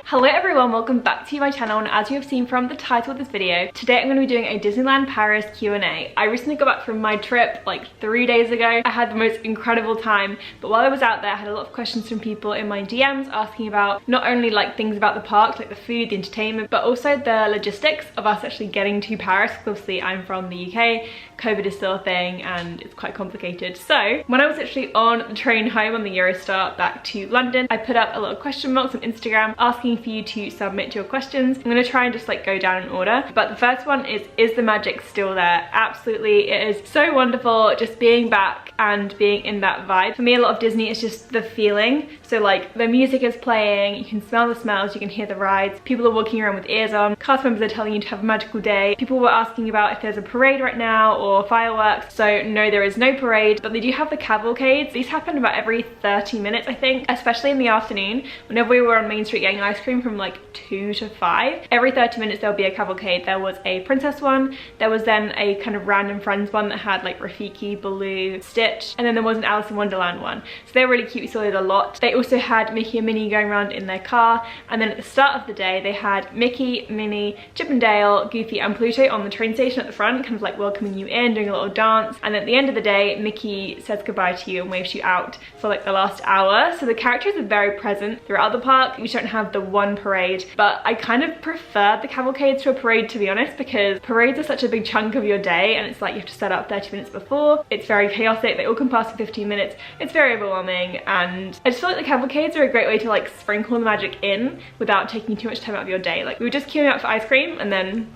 Hello everyone, welcome back to my channel, and as you have seen from the title of this video, today I'm going to be doing a Disneyland Paris Q&A. I recently got back from my trip like 3 days ago. I had the most incredible time, but while I was out there I had a lot of questions from people in my DMs asking about not only like things about the parks, like the food, the entertainment, but also the logistics of us actually getting to Paris, because obviously I'm from the UK, COVID is still a thing and it's quite complicated. So when I was actually on the train home on the Eurostar back to London, I put up a little question box on Instagram asking for you to submit your questions. I'm going to try and just like go down in order, but the first one is the magic still there? Absolutely, it is so wonderful just being back and being in that vibe. For me, a lot of Disney is just the feeling. So like the music is playing, you can smell the smells, you can hear the rides, people are walking around with ears on, cast members are telling you to have a magical day. People were asking about if there's a parade right now or fireworks. So no, there is no parade, but they do have the cavalcades. These happen about every 30 minutes, I think, especially in the afternoon. Whenever we were on Main Street getting ice cream from like 2 to 5, every 30 minutes there'll be a cavalcade. There was a princess one, there was then a kind of random friends one that had like Rafiki, Baloo, Stitch, and then there was an Alice in Wonderland one. So they're really cute, we saw it a lot. They also had Mickey and Minnie going around in their car, and then at the start of the day they had Mickey, Minnie, Chip and Dale, Goofy and Pluto on the train station at the front, kind of like welcoming you in, doing a little dance, and then at the end of the day Mickey says goodbye to you and waves you out for like the last hour. So the characters are very present throughout the park. We don't have the one parade, but I kind of prefer the cavalcades to a parade, to be honest, because parades are such a big chunk of your day and it's like you have to set up 30 minutes before. It's very chaotic, they all can pass in 15 minutes, it's very overwhelming, and I just feel like the cavalcades are a great way to like sprinkle the magic in without taking too much time out of your day. Like we were just queuing up for ice cream and then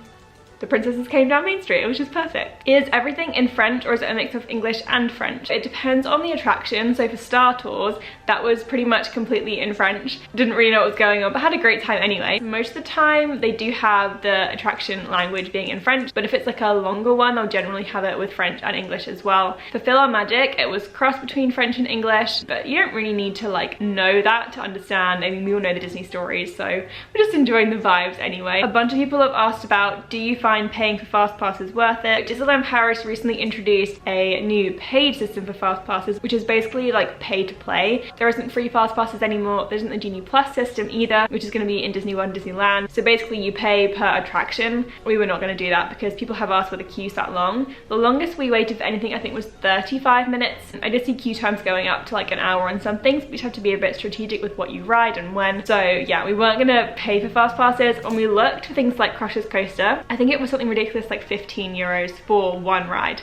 the princesses came down Main Street. It was just perfect. Is everything in French or is it a mix of English and French? It depends on the attraction. So for Star Tours, that was pretty much completely in French. Didn't really know what was going on, but had a great time anyway. Most of the time, they do have the attraction language being in French, but if it's like a longer one, they'll generally have it with French and English as well. For Feel Our Magic, it was crossed between French and English, but you don't really need to like know that to understand. I mean, we all know the Disney stories, so we're just enjoying the vibes anyway. A bunch of people have asked about, do you find paying for fast passes worth it? Disneyland Paris recently introduced a new paid system for fast passes, which is basically like pay to play. There isn't free fast passes anymore. There isn't the Genie Plus system either, which is going to be in Disney World and Disneyland. So basically you pay per attraction. We were not going to do that because people have asked for the queues that long. The longest we waited for anything I think was 35 minutes. I did see queue times going up to like an hour on some things, but you have to be a bit strategic with what you ride and when. So yeah, we weren't going to pay for fast passes. When we looked for things like Crush's Coaster, I think it was something ridiculous like 15 euros for one ride.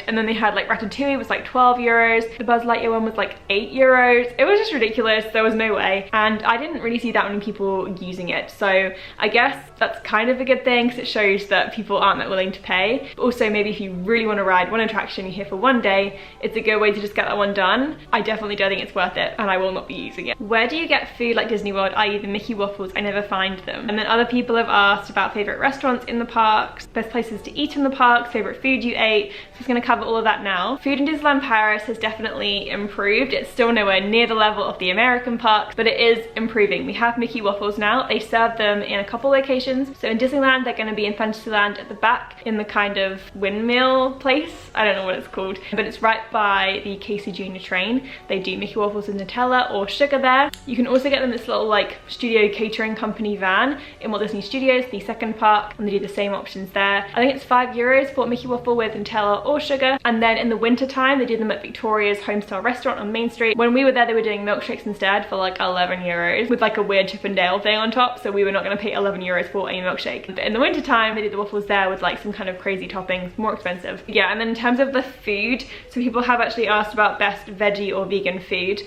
And then they had like Ratatouille was like 12 euros, the Buzz Lightyear one was like 8 euros. It was just ridiculous, there was no way, and I didn't really see that many people using it, so I guess that's kind of a good thing because it shows that people aren't that willing to pay. But also maybe if you really want to ride one attraction, you're here for one day, it's a good way to just get that one done. I definitely don't think it's worth it and I will not be using it. Where do you get food like Disney World, i.e. the Mickey waffles? I never find them. And then other people have asked about favorite restaurants in the parks, best places to eat in the parks, favorite food you ate. So I'm going to cover all of that now. Food in Disneyland Paris has definitely improved. It's still nowhere near the level of the American parks, but it is improving. We have Mickey waffles now. They serve them in a couple locations. So in Disneyland, they're going to be in Fantasyland at the back in the kind of windmill place. I don't know what it's called, but it's right by the Casey Jr. train. They do Mickey waffles with Nutella or sugar there. You can also get them this little like studio catering company van in Walt Disney Studios, the second park, and they do the same options there. I think it's 5 euros for Mickey waffle with Nutella or sugar. And then in the winter time they did them at Victoria's Homestyle restaurant on Main Street. When we were there they were doing milkshakes instead for like 11 euros with like a weird Chip and Dale thing on top, so we were not going to pay 11 euros for a milkshake. But in the winter time they did the waffles there with like some kind of crazy toppings, more expensive. Yeah, and then in terms of the food, so people have actually asked about best veggie or vegan food.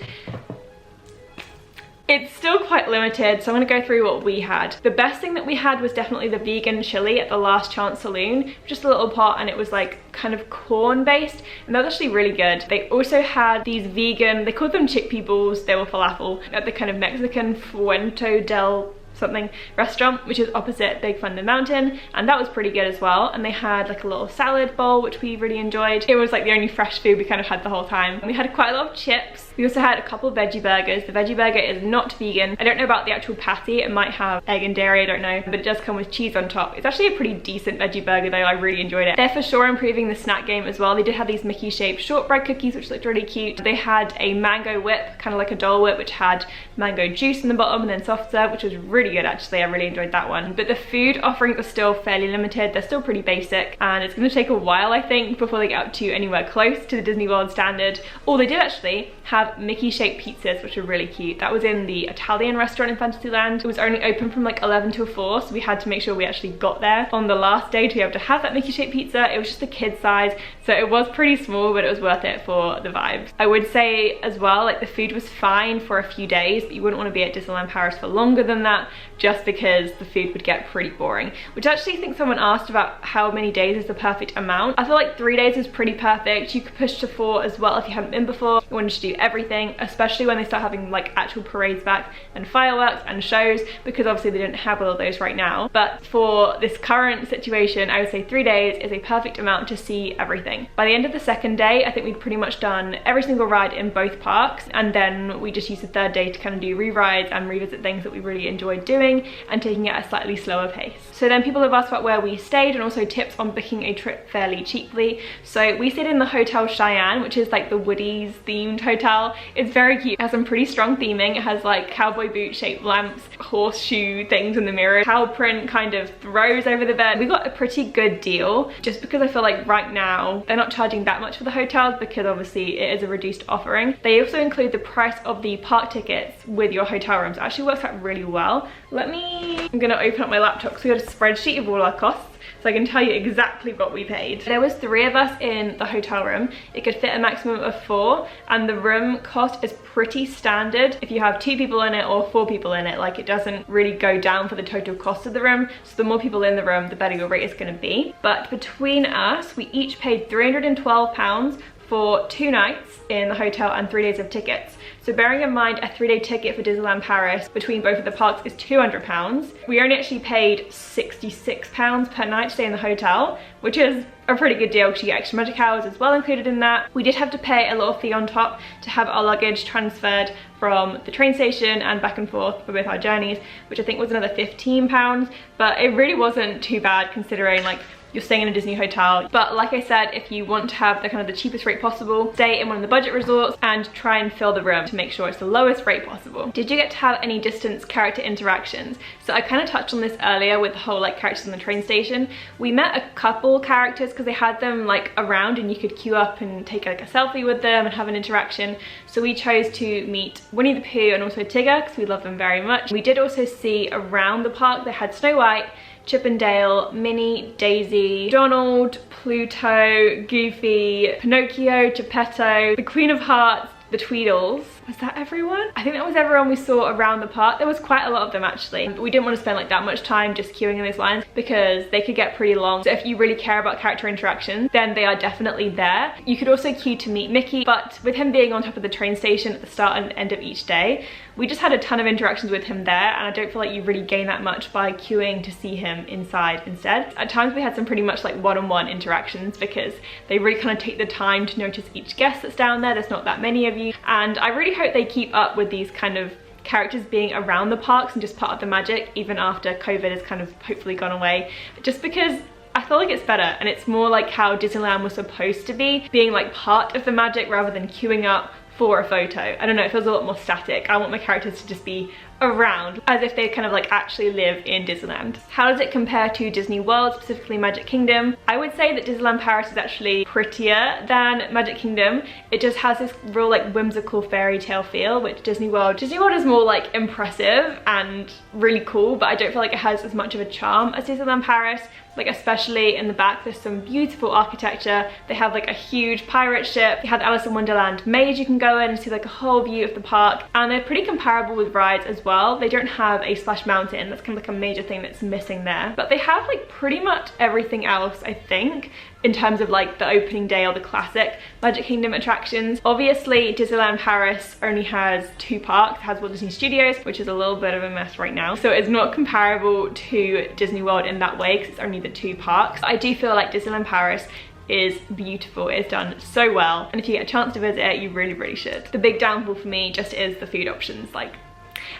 It's still quite limited, so I'm going to go through what we had. The best thing that we had was definitely the vegan chili at the Last Chance Saloon. Just a little pot and it was like kind of corn based, and that was actually really good. They also had these vegan, they called them chickpea balls, they were falafel, at the kind of Mexican Fuente del something restaurant, which is opposite Big Thunder Mountain, and that was pretty good as well. And they had like a little salad bowl which we really enjoyed. It was like the only fresh food we kind of had the whole time. We had quite a lot of chips. We also had a couple of veggie burgers. The veggie burger is not vegan. I don't know about the actual patty. It might have egg and dairy, I don't know, but it does come with cheese on top. It's actually a pretty decent veggie burger though. I really enjoyed it. They're for sure improving the snack game as well. They did have these Mickey shaped shortbread cookies, which looked really cute. They had a mango whip, kind of like a Dole Whip, which had mango juice in the bottom and then soft serve, which was really good actually. I really enjoyed that one. But the food offerings are still fairly limited. They're still pretty basic, and it's going to take a while, I think, before they get up to anywhere close to the Disney World standard. Or they did actually have Mickey shaped pizzas, which are really cute. That was in the Italian restaurant in Fantasyland. It was only open from like 11 till 4, so we had to make sure we actually got there on the last day to be able to have that Mickey shaped pizza. It was just a kid size, so it was pretty small, but it was worth it for the vibes. I would say as well, like the food was fine for a few days, but you wouldn't want to be at Disneyland Paris for longer than that, just because the food would get pretty boring. Which actually, I think someone asked about how many days is the perfect amount. I feel like 3 days is pretty perfect. You could push to 4 as well if you haven't been before. You wanted to do everything, especially when they start having like actual parades back and fireworks and shows, because obviously they don't have all of those right now. But for this current situation, I would say 3 days is a perfect amount to see everything. By the end of the second day, I think we'd pretty much done every single ride in both parks, and then we just used the third day to kind of do re-rides and revisit things that we really enjoyed doing and taking it at a slightly slower pace. So then people have asked about where we stayed and also tips on booking a trip fairly cheaply. So we stayed in the Hotel Cheyenne, which is like the Woody's themed hotel. It's very cute. It has some pretty strong theming. It has like cowboy boot shaped lamps, horseshoe things in the mirror, cow print kind of throws over the bed. We got a pretty good deal, just because I feel like right now they're not charging that much for the hotels, because obviously it is a reduced offering. They also include the price of the park tickets with your hotel rooms. It actually works out really well. I'm gonna open up my laptop because we got a spreadsheet of all our costs, so I can tell you exactly what we paid. There was 3 of us in the hotel room. It could fit a maximum of 4, and the room cost is pretty standard if you have 2 people in it or 4 people in it. Like, it doesn't really go down for the total cost of the room, so the more people in the room, the better your rate is going to be. But between us, we each paid £312 for 2 nights in the hotel and 3 days of tickets. So bearing in mind a 3-day ticket for Disneyland Paris between both of the parks is £200. We only actually paid £66 per night to stay in the hotel, which is a pretty good deal because you get extra magic hours as well included in that. We did have to pay a little fee on top to have our luggage transferred from the train station and back and forth for both our journeys, which I think was another £15, but it really wasn't too bad considering like you're staying in a Disney hotel. But like I said, if you want to have the kind of the cheapest rate possible, stay in one of the budget resorts and try and fill the room to make sure it's the lowest rate possible. Did you get to have any distance character interactions? So I kind of touched on this earlier with the whole like characters in the train station. We met a couple characters because they had them like around and you could queue up and take like a selfie with them and have an interaction. So we chose to meet Winnie the Pooh and also Tigger because we love them very much. We did also see around the park, they had Snow White, Chip and Dale, Minnie, Daisy, Donald, Pluto, Goofy, Pinocchio, Geppetto, the Queen of Hearts, the Tweedles. Was that everyone? I think that was everyone we saw around the park. There was quite a lot of them actually, but we didn't want to spend like that much time just queuing in those lines because they could get pretty long. So if you really care about character interactions, then they are definitely there. You could also queue to meet Mickey, but with him being on top of the train station at the start and end of each day, we just had a ton of interactions with him there, and I don't feel like you really gain that much by queuing to see him inside instead. At times we had some pretty much like one-on-one interactions because they really kind of take the time to notice each guest that's down there. There's not that many of you, and I really hope they keep up with these kind of characters being around the parks and just part of the magic even after COVID has kind of hopefully gone away, just because I feel like it's better and it's more like how Disneyland was supposed to be, being like part of the magic rather than queuing up for a photo. I don't know, it feels a lot more static. I want my characters to just be around as if they kind of like actually live in Disneyland. How does it compare to Disney World, specifically Magic Kingdom? I would say that Disneyland Paris is actually prettier than Magic Kingdom. It just has this real like whimsical fairy tale feel, which Disney World is more like impressive and really cool, but I don't feel like it has as much of a charm as Disneyland Paris. Like especially in the back, there's some beautiful architecture. They have like a huge pirate ship. They have the Alice in Wonderland maze you can go in and see like a whole view of the park. And they're pretty comparable with rides as well. They don't have a Splash Mountain. That's kind of like a major thing that's missing there. But they have like pretty much everything else, I think, in terms of like the opening day or the classic Magic Kingdom attractions. Obviously, Disneyland Paris only has 2 parks. It has Walt Disney Studios, which is a little bit of a mess right now. So it's not comparable to Disney World in that way because it's only the 2 parks. I do feel like Disneyland Paris is beautiful. It's done so well, and if you get a chance to visit it, you really should. The big downfall for me just is the food options. Like,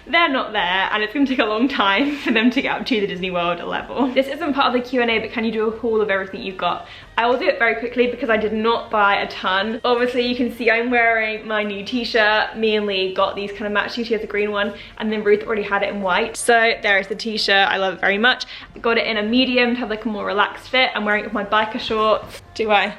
they're not there, and it's going to take a long time for them to get up to the Disney World level. This isn't part of the Q&A, but can you do a haul of everything you've got? I will do it very quickly because I did not buy a ton. Obviously, you can see I'm wearing my new t-shirt. Me and Lee got these kind of matching. She has a green one, and then Ruth already had it in white. So there's the t-shirt. I love it very much. I got it in a medium to have like a more relaxed fit. I'm wearing it with my biker shorts. Do I?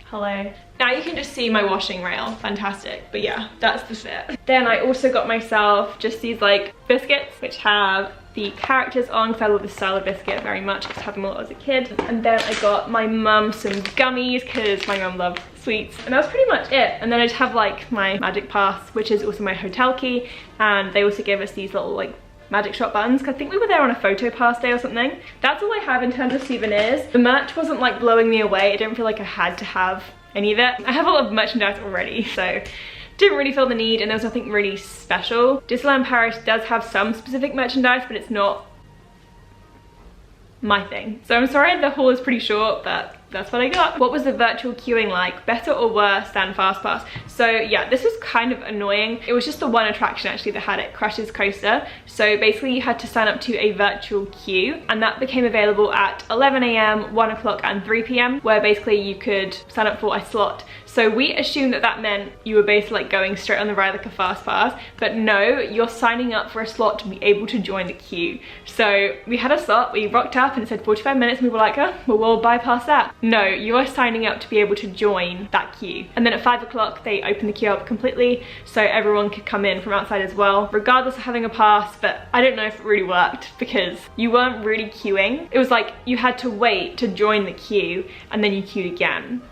Hello. Now you can just see my washing rail. Fantastic. But yeah, that's the fit. Then I also got myself just these like biscuits, which have the characters on, because I love this style of biscuit very much. I used to have them all as a kid. And then I got my mum some gummies, because my mum loves sweets. And that was pretty much it. And then I just have like my magic pass, which is also my hotel key. And they also gave us these little like magic shop buttons, because I think we were there on a photo pass day or something. That's all I have in terms of souvenirs. The merch wasn't like blowing me away. I didn't feel like I had to have any of it. I have a lot of merchandise already, so didn't really feel the need, and there was nothing really special. Disneyland Paris does have some specific merchandise, but it's not my thing. So I'm sorry the haul is pretty short, but that's what I got. What was the virtual queuing like? Better or worse than fastpass? So yeah, this was kind of annoying. It was just the one attraction actually that had it, Crush's Coaster. So basically you had to sign up to a virtual queue, and that became available at 11 AM, 1 o'clock and 3 PM, where basically you could sign up for a slot. So we assumed that that meant you were basically like going straight on the ride like a fast pass, but no, you're signing up for a slot to be able to join the queue. So we had a slot, we rocked up and it said 45 minutes, and we were like, oh, well, we'll bypass that. No, you are signing up to be able to join that queue. And then at 5 o'clock, they opened the queue up completely, so everyone could come in from outside as well, regardless of having a pass. But I don't know if it really worked, because you weren't really queuing. It was like you had to wait to join the queue, and then you queued again.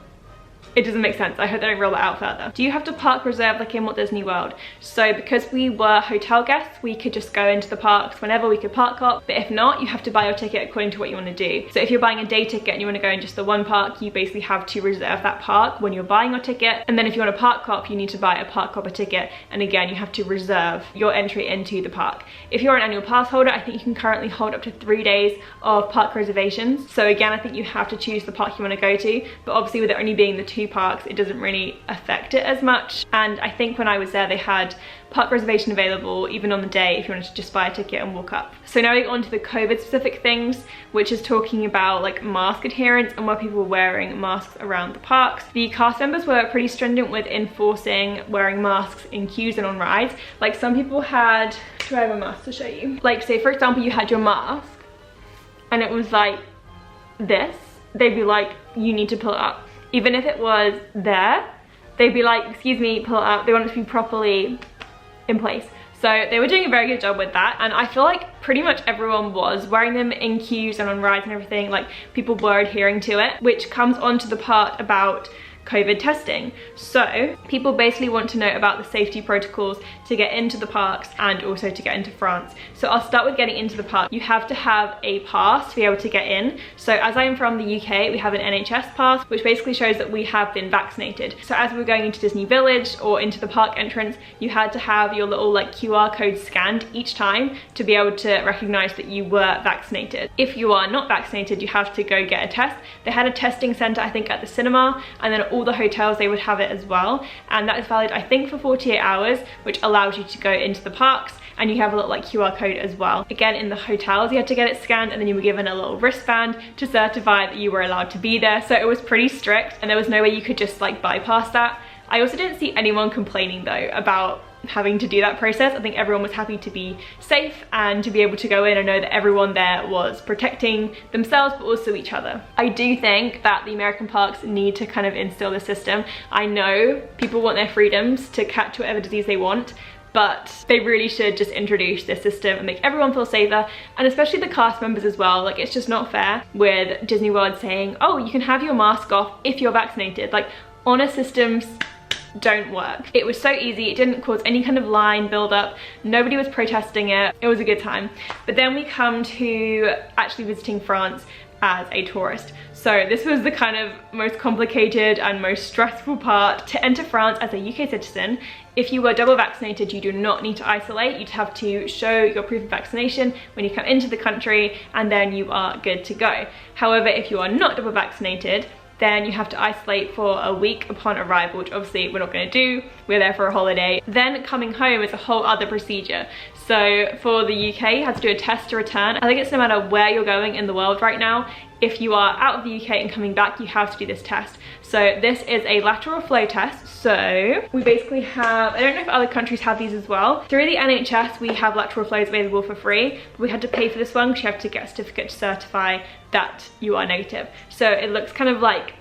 It doesn't make sense. I hope they don't roll it out further. Do you have to park reserve like in Walt Disney World? So because we were hotel guests, we could just go into the parks whenever we could park up. But if not, you have to buy your ticket according to what you want to do. So if you're buying a day ticket and you want to go in just the one park, you basically have to reserve that park when you're buying your ticket. And then if you want a park hop, you need to buy a park hopper ticket. And again, you have to reserve your entry into the park. If you're an annual pass holder, I think you can currently hold up to 3 days of park reservations. So again, I think you have to choose the park you want to go to. But obviously with it only being the 2 parks, it doesn't really affect it as much. And I think when I was there, they had park reservation available even on the day if you wanted to just buy a ticket and walk up. So now we get on to the COVID specific things, which is talking about like mask adherence and where people were wearing masks around the parks. The cast members were pretty stringent with enforcing wearing masks in queues and on rides. Like some people had, do I have a mask to show you? Like say for example, you had your mask and it was like this, they'd be like, you need to pull it up. Even if it was there, they'd be like, excuse me, pull it up. They want it to be properly in place. So they were doing a very good job with that, and I feel like pretty much everyone was wearing them in queues and on rides and everything. Like people were adhering to it, which comes on to the part about COVID testing. So people basically want to know about the safety protocols to get into the parks and also to get into France. So I'll start with getting into the park. You have to have a pass to be able to get in. So as I am from the UK, we have an NHS pass, which basically shows that we have been vaccinated. So as we were going into Disney Village or into the park entrance, you had to have your little like QR code scanned each time to be able to recognize that you were vaccinated. If you are not vaccinated, you have to go get a test. They had a testing center, I think, at the cinema, and then all the hotels, they would have it as well. And that is valid, I think, for 48 hours, which allows you to go into the parks, and you have a little like QR code as well. Again, in the hotels, you had to get it scanned, and then you were given a little wristband to certify that you were allowed to be there. So it was pretty strict, and there was no way you could just like bypass that. I also didn't see anyone complaining though about having to do that process. I think everyone was happy to be safe and to be able to go in and know that everyone there was protecting themselves but also each other. I do think that the American parks need to kind of instill the system. I know people want their freedoms to catch whatever disease they want, but they really should just introduce this system and make everyone feel safer, and especially the cast members as well. Like it's just not fair with Disney World saying, oh, you can have your mask off if you're vaccinated. Like honor systems don't work. It was so easy, it didn't cause any kind of line build up, nobody was protesting it, it was a good time. But then we come to actually visiting France as a tourist. So this was the kind of most complicated and most stressful part. To enter France as a UK citizen, if you were double vaccinated, you do not need to isolate. You'd have to show your proof of vaccination when you come into the country, and then you are good to go. However, if you are not double vaccinated, then you have to isolate for a week upon arrival, which obviously we're not going to do. We're there for a holiday. Then coming home is a whole other procedure. So for the UK, you have to do a test to return. I think it's no matter where you're going in the world right now, if you are out of the UK and coming back, you have to do this test. So this is a lateral flow test. So we basically have, I don't know if other countries have these as well. Through the NHS, we have lateral flows available for free, but we had to pay for this one because you have to get a certificate to certify that you are negative. So it looks kind of like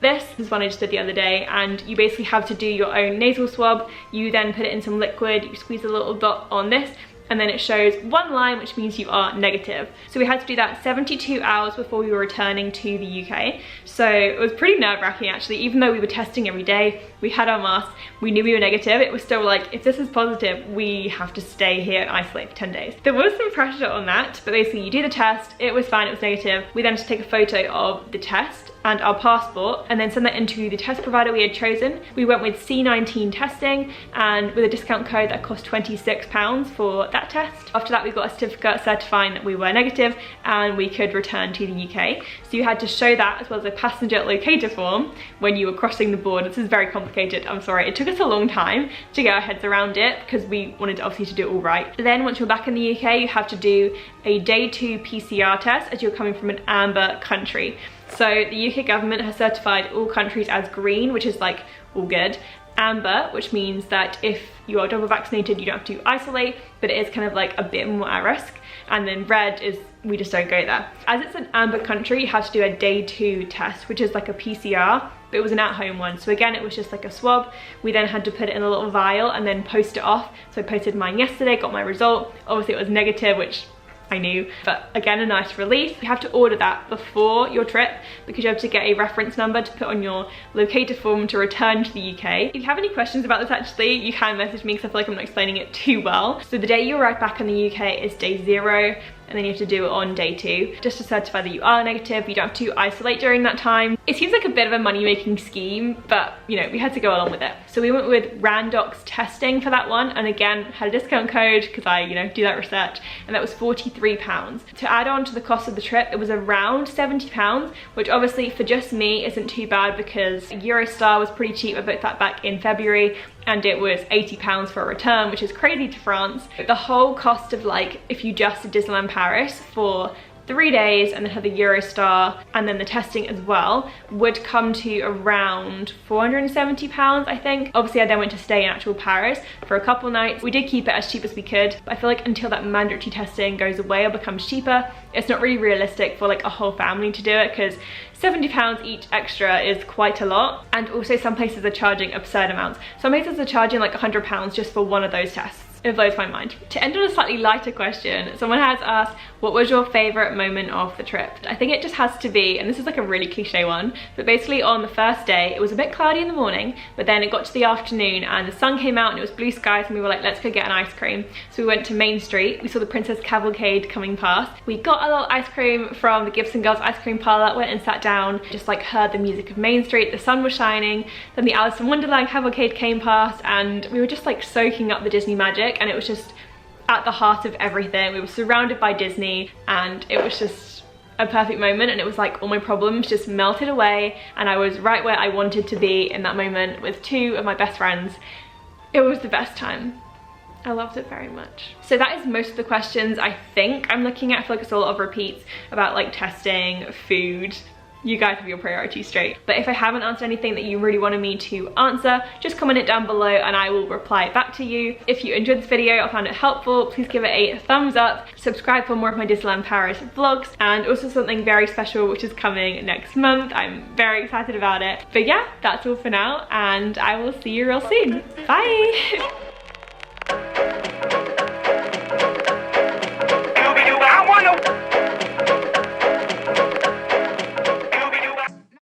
this is one I just did the other day, and you basically have to do your own nasal swab. You then put it in some liquid, you squeeze a little dot on this, and then it shows one line, which means you are negative. So we had to do that 72 hours before we were returning to the UK. So it was pretty nerve-wracking actually. Even though we were testing every day, we had our masks, we knew we were negative, it was still like, if this is positive, we have to stay here and isolate for 10 days. There was some pressure on that, but basically you do the test, it was fine, it was negative. We then had to take a photo of the test and our passport and then send that into the test provider we had chosen. We went with C19 testing, and with a discount code that cost £26 for that test. After that, we got a certificate certifying that we were negative and we could return to the UK. So you had to show that as well as a passenger locator form when you were crossing the border. This is very complicated, I'm sorry. It took us a long time to get our heads around it because we wanted obviously to do it all right. Then once you're back in the UK, you have to do a day 2 PCR test as you're coming from an amber country. So the UK government has certified all countries as green, which is like all good. Amber, which means that if you are double vaccinated, you don't have to isolate, but it is kind of like a bit more at risk. And then red is we just don't go there. As it's an amber country, you have to do a day 2 test, which is like a PCR, but it was an at-home one. So again, it was just like a swab. We then had to put it in a little vial and then post it off. So I posted mine yesterday, got my result. Obviously it was negative, which I knew, but again, a nice relief. You have to order that before your trip because you have to get a reference number to put on your locator form to return to the UK. If you have any questions about this actually, you can message me because I feel like I'm not explaining it too well. So the day you arrive back in the UK is day 0, and then you have to do it on day 2 just to certify that you are negative. You don't have to isolate during that time. It seems like a bit of a money-making scheme, but you know, we had to go along with it. So we went with Randox testing for that one, and again had a discount code because I, you know, do that research, and that was £43. To add on to the cost of the trip, it was around £70, which obviously for just me isn't too bad because Eurostar was pretty cheap. I booked that back in February, and it was £80 for a return, which is crazy to France. The whole cost of, like, if you just did Disneyland Paris for 3 days and then had the Eurostar and then the testing as well, would come to around £470, I think. Obviously I then went to stay in actual Paris for a couple nights. We did keep it as cheap as we could, but I feel like until that mandatory testing goes away or becomes cheaper, it's not really realistic for like a whole family to do it because £70 each extra is quite a lot. And also some places are charging absurd amounts. Some places are charging like £100 just for one of those tests. It blows my mind. To end on a slightly lighter question, someone has asked, what was your favorite moment of the trip? I think it just has to be, and this is like a really cliche one, but basically on the first day, it was a bit cloudy in the morning, but then it got to the afternoon and the sun came out and it was blue skies and we were like, let's go get an ice cream. So we went to Main Street, we saw the Princess Cavalcade coming past. We got a little ice cream from the Gibson Girls ice cream parlor, went and sat down, just like heard the music of Main Street, the sun was shining, then the Alice in Wonderland Cavalcade came past and we were just like soaking up the Disney magic, and it was just at the heart of everything. We were surrounded by Disney and it was just a perfect moment, and it was like all my problems just melted away and I was right where I wanted to be in that moment with 2 of my best friends. It was the best time. I loved it very much. So that is most of the questions I think I'm looking at. I feel like it's a lot of repeats about like testing, food. You guys have your priorities straight. But if I haven't answered anything that you really wanted me to answer, just comment it down below and I will reply back to you. If you enjoyed this video or found it helpful, please give it a thumbs up, subscribe for more of my Disneyland Paris vlogs, and also something very special which is coming next month. I'm very excited about it. But yeah, that's all for now and I will see you real soon. Bye!